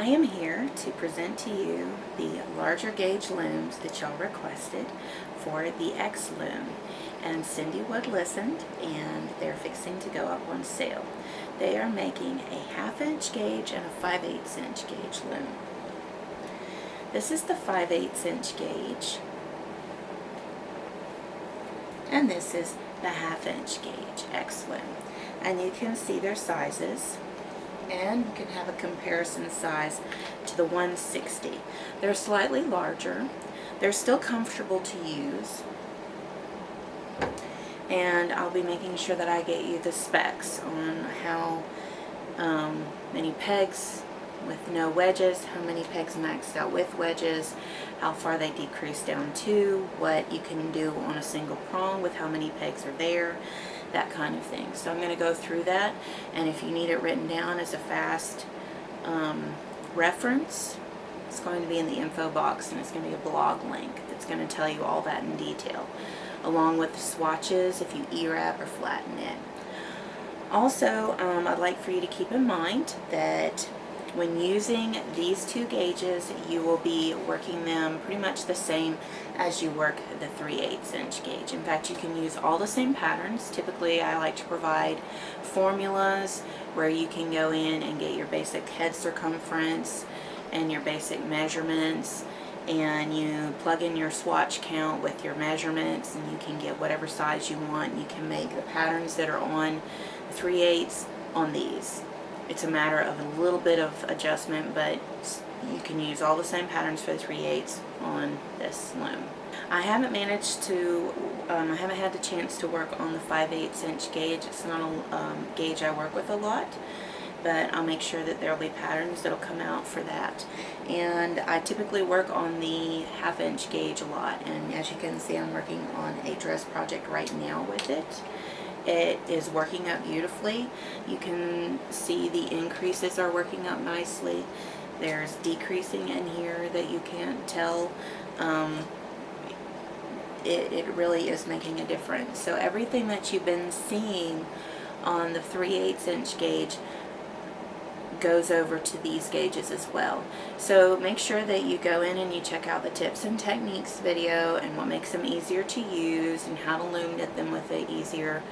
I am here to present to you the larger gauge looms that y'all requested for the X loom. And Cindwood listened, and they're fixing to go up on sale. They are making a 1/2 inch gauge and a 5/8 inch gauge loom. This is the 5/8 inch gauge, and this is the 1/2 inch gauge X loom. And you can see their sizes, and you can have a comparison size to the 160. They're slightly larger. They're still comfortable to use, and I'll be making sure that I get you the specs on how many pegs with no wedges, how many pegs maxed out with wedges, how far they decrease down to, what you can do on a single prong with how many pegs are there, that kind of thing. So I'm going to go through that, and if you need it written down as a fast reference, it's going to be in the info box, and it's going to be a blog link that's going to tell you all that in detail, along with the swatches if you E-wrap or flatten it. Also, I'd like for you to keep in mind that when using these two gauges, you will be working them pretty much the same as you work the 3/8 inch gauge. In fact, you can use all the same patterns. Typically, I like to provide formulas where you can go in and get your basic head circumference and your basic measurements, and you plug in your swatch count with your measurements, and you can get whatever size you want. You can make the patterns that are on 3/8 on these. It's a matter of a little bit of adjustment, but you can use all the same patterns for the 3/8 on this loom. I haven't managed to, I haven't had the chance to work on the 5/8 inch gauge. It's not a gauge I work with a lot, but I'll make sure that there will be patterns that'll come out for that. And I typically work on the 1/2 inch gauge a lot, and as you can see, I'm working on a dress project right now with it. It is working up beautifully. You can see the increases are working up nicely. There's decreasing in here that you can't tell. It really is making a difference. So everything that you've been seeing on the 3/8 inch gauge goes over to these gauges as well. So make sure that you go in and you check out the tips and techniques video and what makes them easier to use, and how to loom knit them with an easier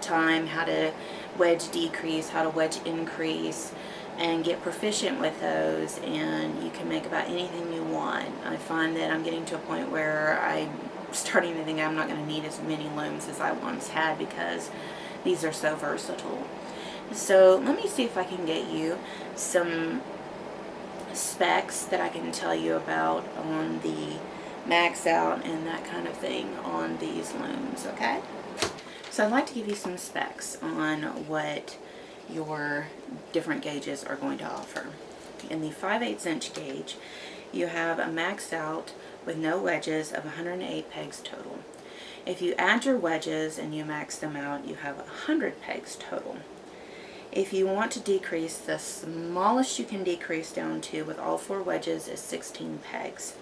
time, how to wedge decrease, how to wedge increase, and get proficient with those, and you can make about anything you want. I find that I'm getting to a point where I'm starting to think I'm not going to need as many looms as I once had, because these are so versatile. So let me see if I can get you some specs that I can tell you about on the max out and that kind of thing on these looms, okay? So I'd like to give you some specs on what your different gauges are going to offer. In the 5/8 inch gauge, you have a max out with no wedges of 108 pegs total. If you add your wedges and you max them out, you have 100 pegs total. If you want to decrease, the smallest you can decrease down to with all 4 wedges is 16 pegs.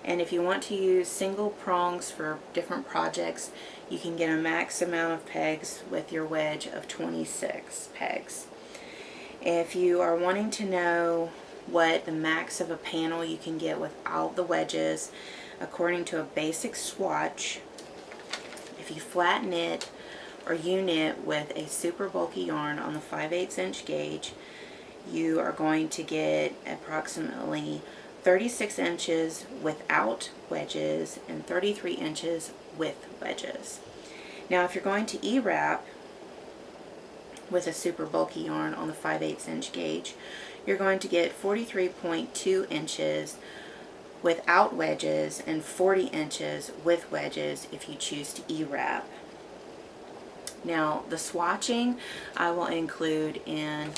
And if you want to use single prongs for different projects, you can get a max amount of pegs with your wedge of 26 pegs. If you are wanting to know what the max of a panel you can get without the wedges, according to a basic swatch, if you flatten it or U-knit with a super bulky yarn on the 5/8 inch gauge, you are going to get approximately 36 inches without wedges and 33 inches with wedges. Now if you're going to E-wrap with a super bulky yarn on the 5/8 inch gauge, you're going to get 43.2 inches without wedges and 40 inches with wedges if you choose to E-wrap. Now the swatching I will include in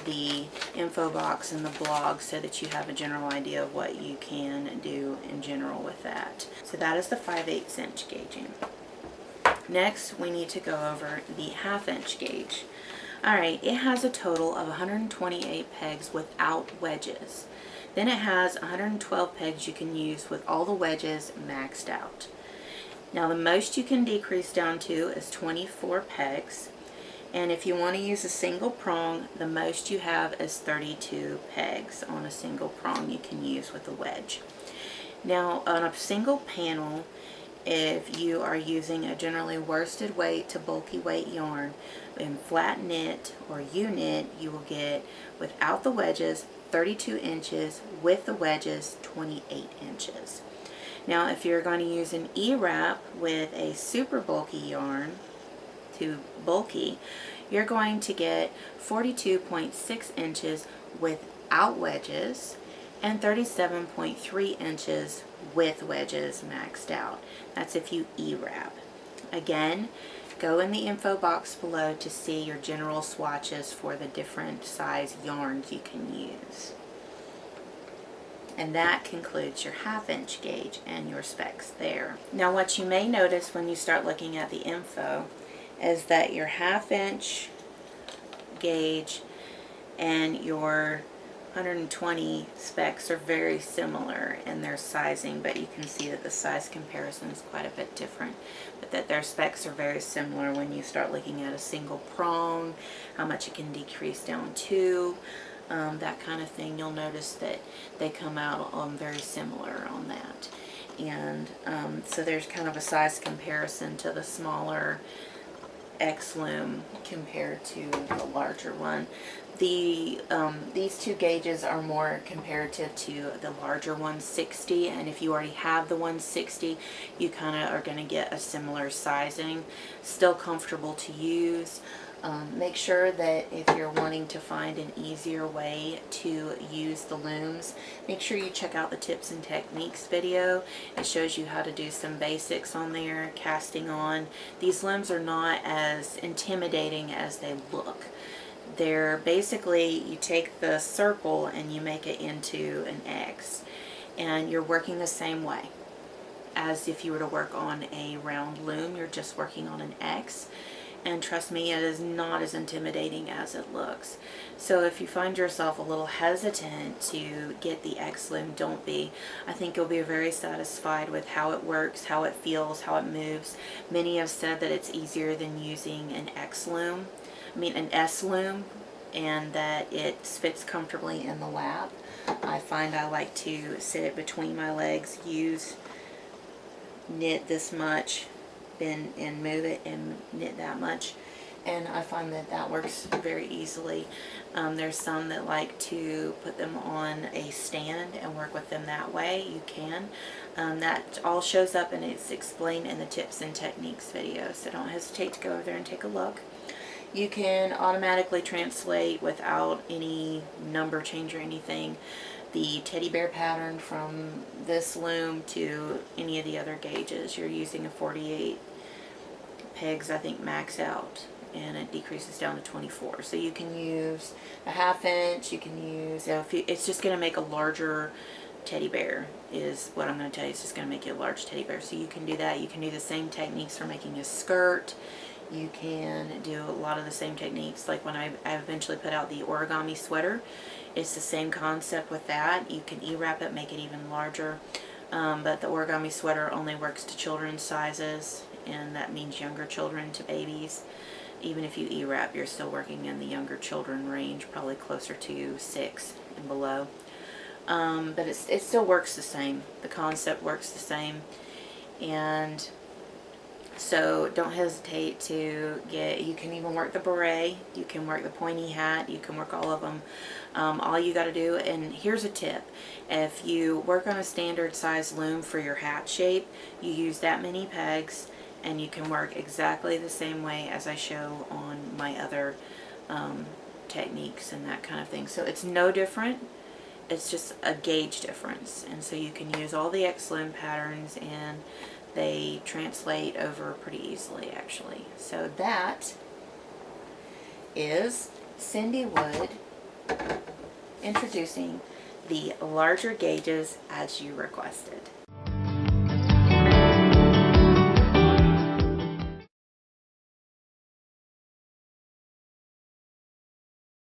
the info box and the blog, so that you have a general idea of what you can do in general with that. So that is the 5/8 inch gauging. Next, we need to go over the 1/2 inch gauge. Alright, it has a total of 128 pegs without wedges. Then it has 112 pegs you can use with all the wedges maxed out. Now the most you can decrease down to is 24 pegs. And if you want to use a single prong, the most you have is 32 pegs on a single prong you can use with a wedge. Now on a single panel, if you are using a generally worsted weight to bulky weight yarn in flat knit or U-knit, you will get, without the wedges, 32 inches, with the wedges, 28 inches. Now if you're going to use an E-wrap with a super bulky yarn, too bulky, you're going to get 42.6 inches without wedges and 37.3 inches with wedges maxed out. That's if you E-wrap. Again, go in the info box below to see your general swatches for the different size yarns you can use. And that concludes your 1/2 inch gauge and your specs there. Now what you may notice when you start looking at the info is that your 1/2 inch gauge and your 120 specs are very similar in their sizing, but you can see that the size comparison is quite a bit different, but that their specs are very similar when you start looking at a single prong, how much it can decrease down to, that kind of thing. You'll notice that they come out very similar on that. And so there's kind of a size comparison to the smaller X Loom compared to the larger one. These two gauges are more comparative to the larger 160, and if you already have the 160, you kind of are going to get a similar sizing. Still comfortable to use. Make sure that if you're wanting to find an easier way to use the looms, make sure you check out the tips and techniques video. It shows you how to do some basics on there, casting on. These looms are not as intimidating as they look. They're basically, you take the circle and you make it into an X, and you're working the same way as if you were to work on a round loom. You're just working on an X. And trust me, it is not as intimidating as it looks. So if you find yourself a little hesitant to get the X Loom, don't be. I think you'll be very satisfied with how it works, how it feels, how it moves. Many have said that it's easier than using an S Loom, and that it fits comfortably in the lap. I find I like to sit it between my legs, knit this much, and move it and knit that much, and I find that that works very easily. There's some that like to put them on a stand and work with them that way. You can. That all shows up and it's explained in the tips and techniques video, so don't hesitate to go over there and take a look. You can automatically translate without any number change or anything the teddy bear pattern from this loom to any of the other gauges. You're using a 48 pegs, I think, max out, and it decreases down to 24. So you can use a 1/2 inch, you can use, it's just going to make a larger teddy bear is what I'm going to tell you. It's just going to make you a large teddy bear. So you can do that. You can do the same techniques for making a skirt. You can do a lot of the same techniques, like when I eventually put out the origami sweater. It's the same concept with that. You can E-wrap it, make it even larger, but the origami sweater only works to children's sizes, and that means younger children to babies. Even if you E-wrap, you're still working in the younger children range, probably closer to 6 and below. But it still works the same. The concept works the same, and so don't hesitate to get, you can even work the beret, you can work the pointy hat, you can work all of them. All you got to do, and here's a tip, if you work on a standard size loom for your hat shape, you use that many pegs, and you can work exactly the same way as I show on my other techniques and that kind of thing. So it's no different, it's just a gauge difference, and so you can use all the X Loom patterns and they translate over pretty easily, actually. So that is Cindwood introducing the larger gauges as you requested.